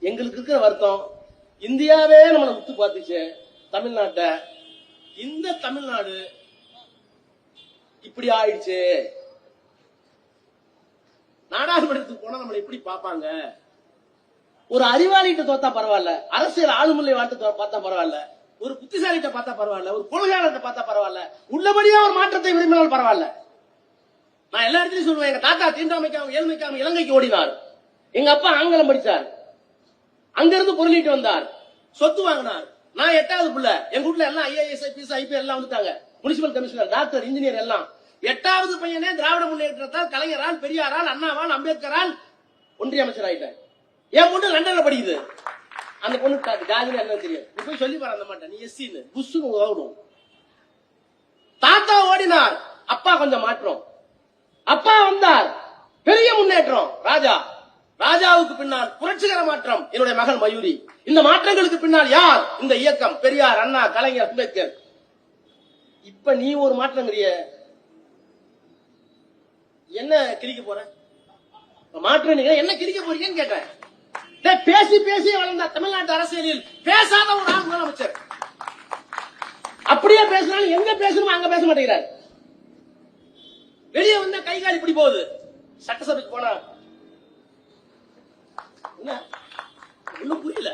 எங்களுக்கு இருக்கிற வருத்தம், இந்தியாவே நம்மளை உத்து பார்த்துச்சு தமிழ்நாட்டை. இந்த தமிழ்நாடு இப்படி ஆயிடுச்சு. நாடாளுமன்றத்துக்கு போனா நம்மளை எப்படி பார்ப்பாங்க? ஒரு அறிவாளிகிட்ட தோத்தா பரவாயில்ல, அரசியல் ஆளுமுறை வாழ்த்து பார்த்தா பரவாயில்ல, ஒரு புத்திசாலிகிட்ட பார்த்தா பரவாயில்ல, ஒரு கொள்கையாளர்கிட்ட பார்த்தா பரவாயில்ல, உள்ளபடியா ஒரு மாற்றத்தை விரும்பினால் பரவாயில்ல. நான் எல்லா இடத்துலயும் சொல்லுவேன், எங்க தாத்தா தீண்டாமைக்காம ஏழ்மைக்காம இலங்கைக்கு ஓடினார். எங்க அப்பா ஆங்கிலம் படிச்சார், அங்கிருந்து பொருளிட்டு வந்தார், சொத்து வாங்கினார். நான் 8வது பிள்ளை. எங்க வீட்டுல எல்லாம் ஐஏஎஸ் ஐபிஎஸ் ஐபிஎல் எல்லாம் வந்துட்டாங்க, முனிசிபல் கமிஷனர், டாக்டர், இன்ஜினியர் எல்லாம். 8வது பையனே திராவிட முன்னேற்றத்தால், கலைஞரால், பெரியாரால், அண்ணாவால், அம்பேத்கரால் ஒன்றிய அமைச்சர் ஆயிட்டார். என் பொண்ணு லண்டன்ல படிக்குது. அந்த பொண்ணு ஜாதியில என்ன தெரியும், நீ போய் சொல்லி பாரு அந்த மாட்டேன், நீ எஸ்சின்னு புஷ்னு ஓடும். தாத்தா ஓடினார், அப்பா கொஞ்சம் மாற்றம். அப்பா வந்தார், பெரிய முன்னேற்றம். ராஜாவுக்கு பின்னால் புரட்சிகர மாற்றம், என்னுடைய மகள் மயூரி. இந்த மாற்றங்களுக்கு பின்னால் யார்? இந்த இயக்கம், பெரியார், அண்ணா, கலைஞர், அம்பேத்கர். இப்ப நீ ஒரு மாற்றங்கிறிய, என்ன கிழிக்க போற? மாற்றம் நீங்க என்ன கிழிக்க போறீங்கன்னு கேட்டேன். பேசி பேசி வளர்ந்த தமிழ்நாட்டு அரசியலில் பேசாத ஒரு ஆள் முதலமைச்சர். அப்படியே பேசினாலும் எங்க பேசணுமோ அங்க பேச மாட்டேங்கிறார். வெளியே வந்த கைகால் இப்படி போகுது. சட்டசபைக்கு போனா என்ன ஒண்ணும் புரியல.